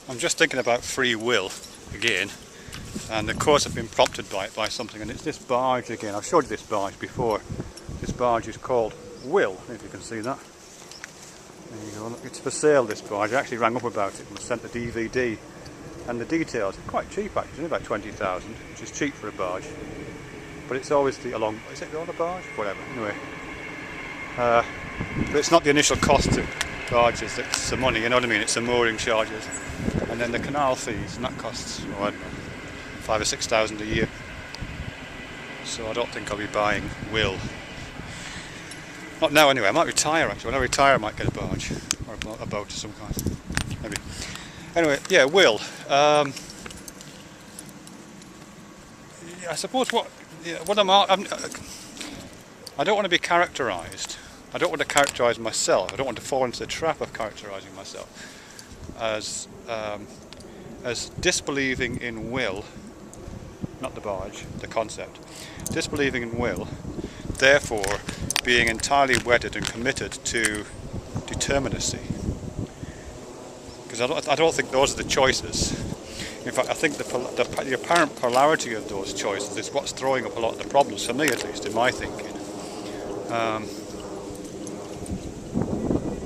I'm just thinking about free will again, and of course I've been prompted by it, by something, and it's this barge again. I've showed you this barge before. This barge is called Will, if you can see that. There you go. Look, it's for sale, this barge. I actually rang up about it and was sent the DVD and the details. It's quite cheap actually, it's only about 20,000, which is cheap for a barge. But it's always the along. Is it on a barge? Whatever. Anyway, but it's not the initial cost of barges that's the money. You know what I mean? It's the mooring charges, and then the canal fees, and that costs, oh, I don't know, 5,000 or 6,000 a year. So I don't think I'll be buying Will. Not now anyway. I might retire actually. When I retire, I might get a barge or a boat of some kind, maybe. Anyway, yeah, Will. I suppose what I don't want to be characterised. I don't want to characterise myself. I don't want to fall into the trap of characterising myself as disbelieving in will, not the barge, the concept. Disbelieving in will, therefore being entirely wedded and committed to determinacy. Because I don't think those are the choices. In fact, I think the apparent polarity of those choices is what's throwing up a lot of the problems, for me at least, in my thinking.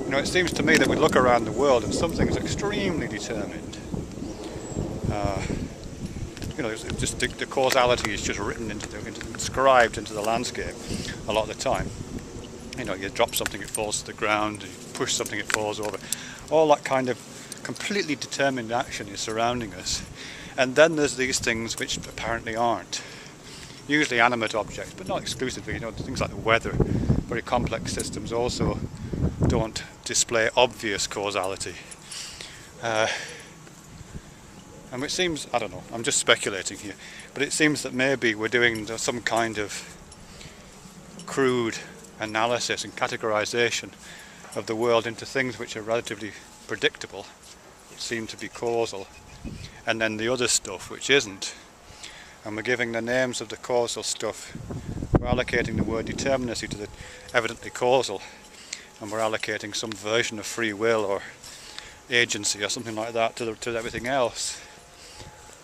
You know, it seems to me that we look around the world and something's extremely determined. You know, it's just the causality is just written inscribed into the landscape a lot of the time. You know, you drop something, it falls to the ground. You push something, it falls over. All that kind of completely determined action is surrounding us. And then there's these things which apparently aren't. Usually animate objects, but not exclusively. You know, things like the weather, very complex systems also don't display obvious causality. And it seems, I don't know, I'm just speculating here, but it seems that maybe we're doing some kind of crude analysis and categorization of the world into things which are relatively predictable, seem to be causal, and then the other stuff which isn't. And we're giving the names of the causal stuff, we're allocating the word determinacy to the evidently causal, and we're allocating some version of free will or agency or something like that to everything else.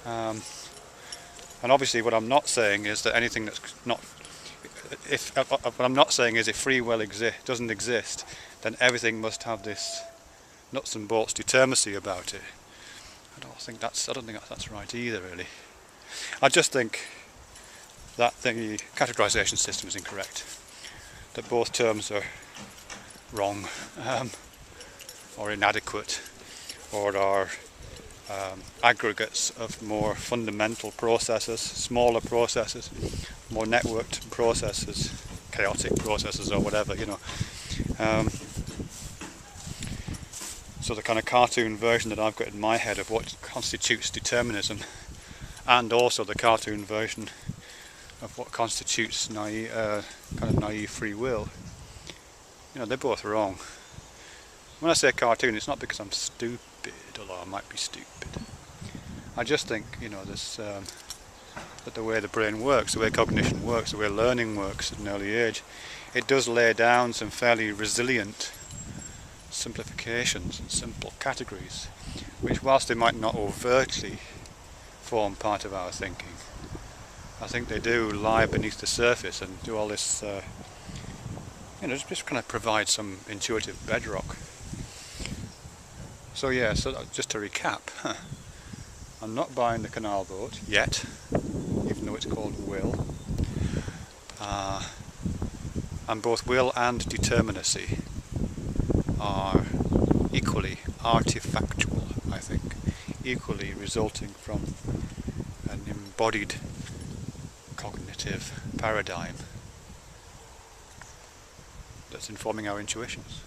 And obviously what I'm not saying is that anything that's not, what I'm not saying is if free will doesn't exist, then everything must have this nuts and bolts determinacy about it. I don't think that's right either, really. I just think that the categorization system is incorrect, that both terms are wrong, or inadequate, or are aggregates of more fundamental processes, smaller processes, more networked processes, chaotic processes or whatever, you know. So the kind of cartoon version that I've got in my head of what constitutes determinism, and also the cartoon version of what constitutes kind of naive free will, you know, they're both wrong. When I say cartoon, it's not because I'm stupid, although I might be stupid. I just think, you know, this that the way the brain works, the way cognition works, the way learning works at an early age, it does lay down some fairly resilient simplifications and simple categories, which whilst they might not overtly form part of our thinking, I think they do lie beneath the surface and do all this, you know, just kind of provide some intuitive bedrock. So yeah, so just to recap, I'm not buying the canal boat yet, even though it's called Will. And both will and determinacy are equally artifactual, I think, equally resulting from an embodied cognitive paradigm that's informing our intuitions.